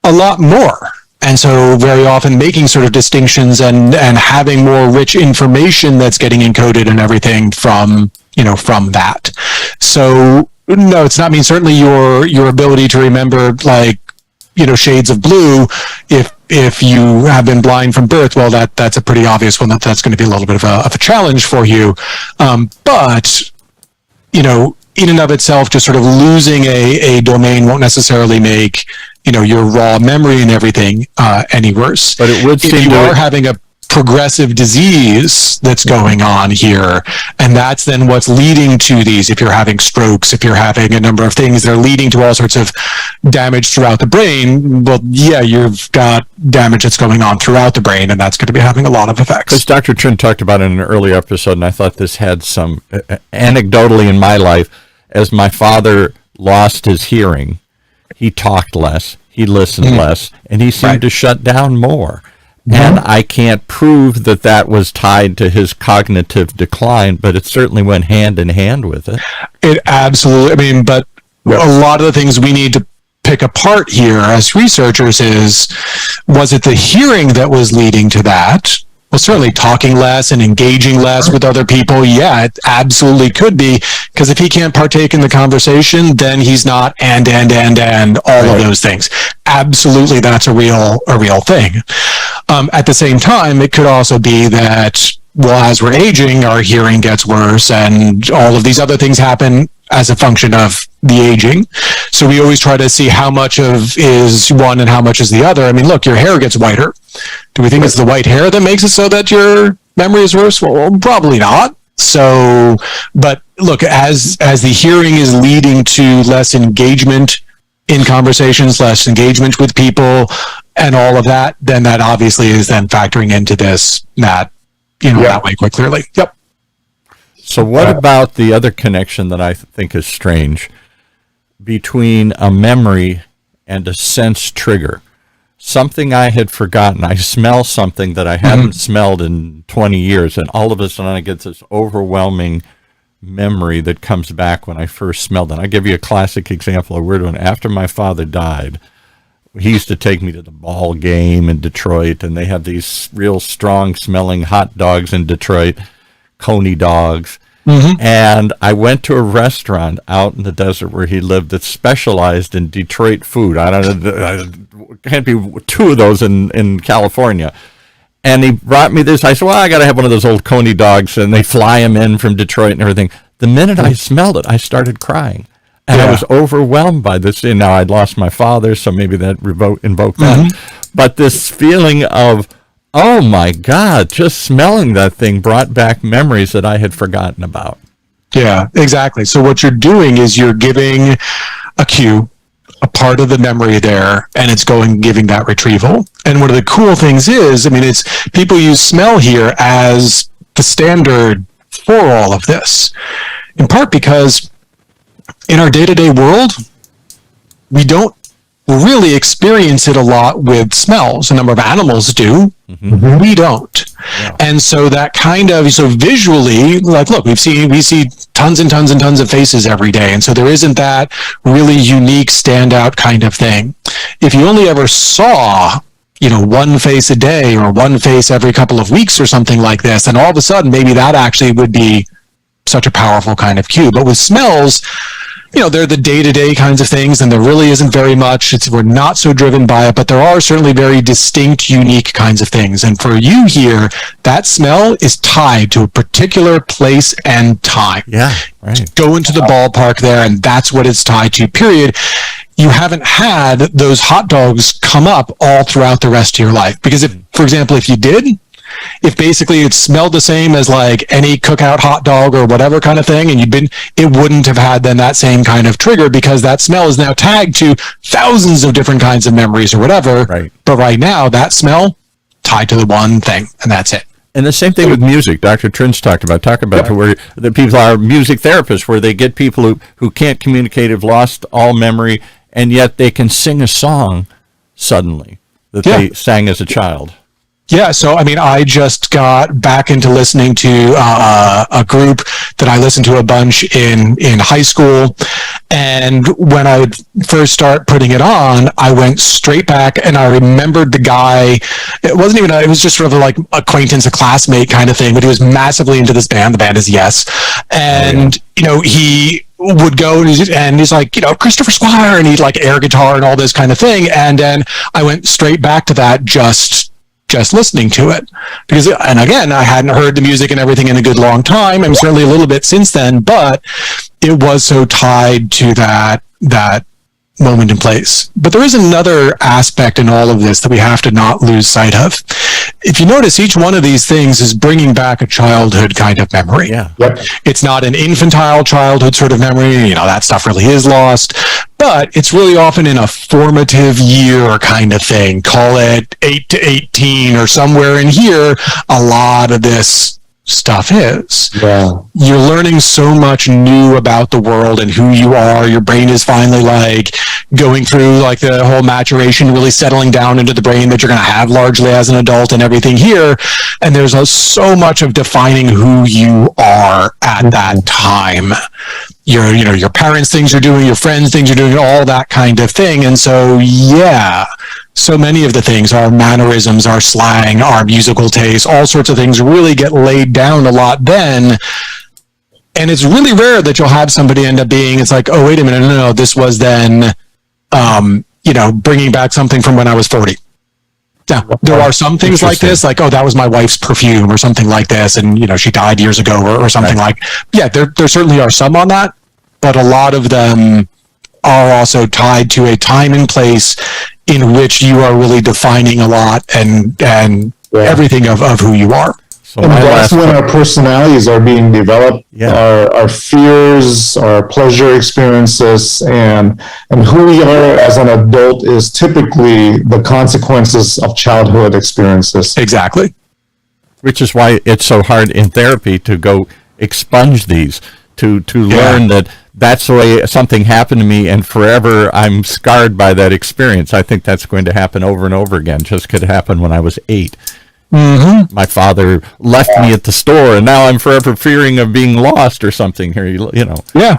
a lot more. And so very often making sort of distinctions and having more rich information that's getting encoded and everything from that. So no, it's not, certainly your ability to remember, like, shades of blue, if you have been blind from birth, well, that's a pretty obvious one that's going to be a little bit of a challenge for you. But, in and of itself, just sort of losing a domain won't necessarily make, your raw memory and everything any worse. But it would seem if you are having a progressive disease that's going on here, and that's then what's leading to these, if you're having strokes, if you're having a number of things that are leading to all sorts of damage throughout the brain, well, yeah, you've got damage that's going on throughout the brain, and that's going to be having a lot of effects. Because Dr. Trinh talked about it in an earlier episode, and I thought this had some, anecdotally in my life, as my father lost his hearing, he talked less, he listened less, and he seemed to shut down more. And I can't prove that was tied to his cognitive decline, but it certainly went hand in hand with it. It absolutely, but a lot of the things we need to pick apart here as researchers was it the hearing that was leading to that? Well, certainly talking less and engaging less with other people, yeah, it absolutely could be, because if he can't partake in the conversation, then he's not and all of those things. Absolutely, that's a real thing. At the same time, it could also be that, well, as we're aging, our hearing gets worse, and all of these other things happen as a function of the aging. So we always try to see how much of is one and how much is the other. Look, your hair gets whiter. Do we think it's the white hair that makes it so that your memory is worse? Well, probably not. So, but look, as the hearing is leading to less engagement in conversations, less engagement with people, and all of that, then that obviously is then factoring into this, that way quite clearly. Yep. So what about the other connection that I think is strange between a memory and a sense trigger? Something I had forgotten. I smell something that I hadn't smelled in 20 years, and all of a sudden I get this overwhelming memory that comes back when I first smelled it. I'll give you a classic example, a weird one. After my father died, he used to take me to the ball game in Detroit, and they had these real strong smelling hot dogs in Detroit, Coney dogs. And I went to a restaurant out in the desert where he lived that specialized in Detroit food. I don't know, can't be two of those in California. And he brought me this. I said, well, I got to have one of those old Coney dogs, and they fly them in from Detroit and everything. The minute I smelled it, I started crying. And I was overwhelmed by this. And now I'd lost my father, so maybe that invoked that. But this feeling of Oh my God, just smelling that thing brought back memories that I had forgotten about. Yeah, exactly. So what you're doing is you're giving a cue, a part of the memory there, and it's giving that retrieval. And one of the cool things is, it's people use smell here as the standard for all of this, in part because in our day-to-day world, we don't really experience it a lot with smells. A number of animals do. Mm-hmm. We don't. Yeah. And so that so visually, like, look, we see tons and tons and tons of faces every day. And so there isn't that really unique standout kind of thing. If you only ever saw, one face a day or one face every couple of weeks or something like this, and all of a sudden, maybe that actually would be such a powerful kind of cue. But with smells, they're the day-to-day kinds of things, and there really isn't very much. We're not so driven by it, but there are certainly very distinct, unique kinds of things. And for you here, that smell is tied to a particular place and time. Yeah, right. Go into the ballpark there, and that's what it's tied to, period. You haven't had those hot dogs come up all throughout the rest of your life. Because if, for example, if you did, if basically it smelled the same as like any cookout hot dog or whatever kind of thing, and it wouldn't have had then that same kind of trigger, because that smell is now tagged to thousands of different kinds of memories or whatever. Right. But right now, that smell tied to the one thing, and that's it. And the same thing with music. Dr. Trinch talked about Yeah. where the people are music therapists, where they get people who can't communicate, have lost all memory, and yet they can sing a song suddenly that they sang as a child. Yeah, so I just got back into listening to a group that I listened to a bunch in high school, and when I would first start putting it on, I went straight back and I remembered the guy. It was just sort of like acquaintance, a classmate kind of thing, but he was massively into this band. The band is Yes, and he would go and he's like, Christopher Squire, and he'd like air guitar and all this kind of thing, and then I went straight back to that just listening to it, because, and again, I hadn't heard the music and everything in a good long time, and certainly a little bit since then, but it was so tied to that moment and place. But there is another aspect in all of this that we have to not lose sight of. If you notice, each one of these things is bringing back a childhood kind of memory. Yeah. Yep. It's not an infantile childhood sort of memory, that stuff really is lost, but it's really often in a formative year kind of thing. Call it 8 to 18 or somewhere in here, a lot of this stuff is. Yeah. You're learning so much new about the world and who you are. Your brain is finally like going through like the whole maturation, really settling down into the brain that you're going to have largely as an adult and everything here. And there's so much of defining who you are at that time. Your parents' things you're doing, your friends' things you're doing, all that kind of thing. And so, so many of the things, our mannerisms, our slang, our musical taste, all sorts of things really get laid down a lot then. And it's really rare that you'll have somebody end up being, it's like, oh, wait a minute, no, this was then, bringing back something from when I was 40. Now, there are some things like this, like, oh, that was my wife's perfume or something like this, and, she died years ago or something like, there certainly are some on that, but a lot of them are also tied to a time and place in which you are really defining a lot and everything of who you are. So and that's when our personalities are being developed, our fears, our pleasure experiences, and who we are as an adult is typically the consequences of childhood experiences. Exactly. Which is why it's so hard in therapy to go expunge these, to learn that that's the way something happened to me and forever I'm scarred by that experience. I think that's going to happen over and over again. Just could happen when I was 8. Mm-hmm. My father left me at the store, and now I'm forever fearing of being lost or something here, Yeah,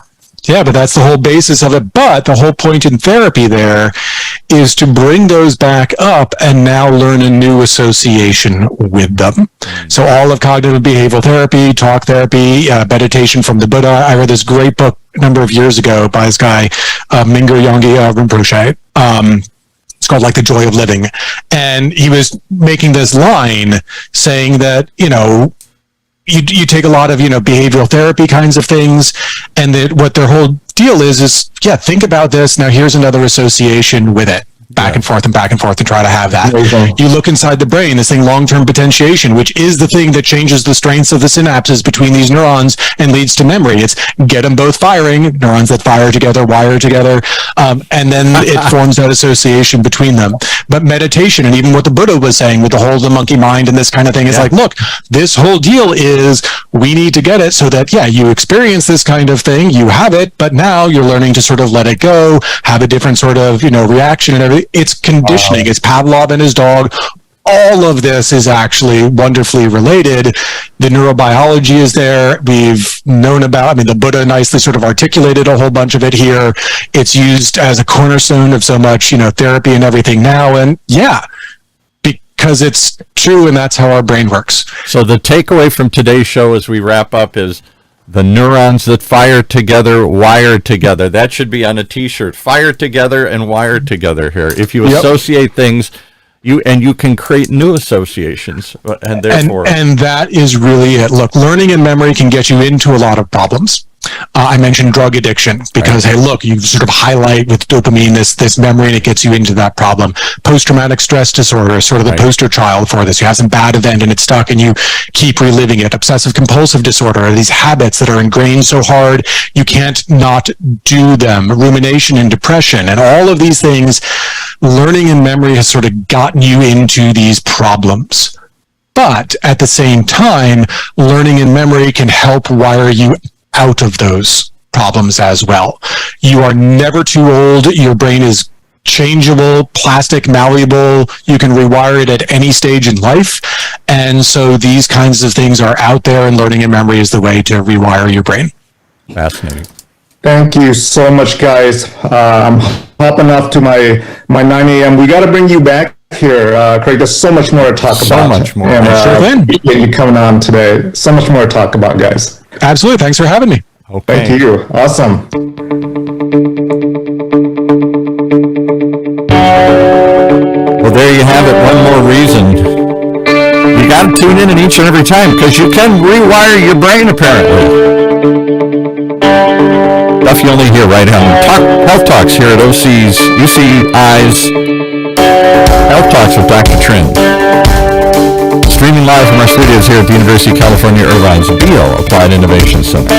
but that's the whole basis of it. But the whole point in therapy there is to bring those back up and now learn a new association with them. So all of cognitive behavioral therapy, talk therapy, meditation from the Buddha. I read this great book a number of years ago by this guy, Mingyur Yonggi Rinpoche. It's called like The Joy of Living. And he was making this line saying that, you take a lot of, behavioral therapy kinds of things, and that what their whole deal is think about this. Now here's another association with it. back and forth and try to have that. Amazing. You look inside the brain, this thing long-term potentiation, which is the thing that changes the strengths of the synapses between these neurons and leads to memory. It's get them both firing, neurons that fire together, wire together, and then it forms that association between them. But meditation, and even what the Buddha was saying with the whole of the monkey mind and this kind of thing, is like, look, this whole deal is we need to get it so that, you experience this kind of thing, you have it, but now you're learning to sort of let it go, have a different sort of, reaction and everything. It's conditioning. Wow. It's Pavlov and his dog. All of this is actually wonderfully related. The neurobiology is there. We've known about, the Buddha nicely sort of articulated a whole bunch of it here. It's used as a cornerstone of so much, therapy and everything now. And because it's true, and that's how our brain works. So the takeaway from today's show as we wrap up is the neurons that fire together, wire together. That should be on a t-shirt. Fire together and wire together here. If you associate things, you can create new associations, and therefore... And that is really it. Look, learning and memory can get you into a lot of problems. I mentioned drug addiction because, hey, look, you sort of highlight with dopamine this memory and it gets you into that problem. Post-traumatic stress disorder is sort of the poster child for this. You have some bad event and it's stuck and you keep reliving it. Obsessive compulsive disorder are these habits that are ingrained so hard you can't not do them. Rumination and depression and all of these things, learning and memory has sort of gotten you into these problems. But at the same time, learning and memory can help wire you out of those problems as well. You are never too old. Your brain is changeable, plastic, malleable. You can rewire it at any stage in life. And so these kinds of things are out there, and learning and memory is the way to rewire your brain. Fascinating. Thank you so much, guys. I'm hopping off to my 9 a.m. We got to bring you back here, Craig. There's so much more to talk about. So much more. And, Sure you coming on today. So much more to talk about, guys. Absolutely. Thanks for having me. Okay. Thank you. Awesome. Well, there you have it. One more reason. You got to tune in each and every time because you can rewire your brain, apparently. Stuff you only hear right on Health Talks here at UCI's Health Talks with Dr. Trinh. Streaming live from our studios here at the University of California, Irvine's Beal Applied Innovation Center.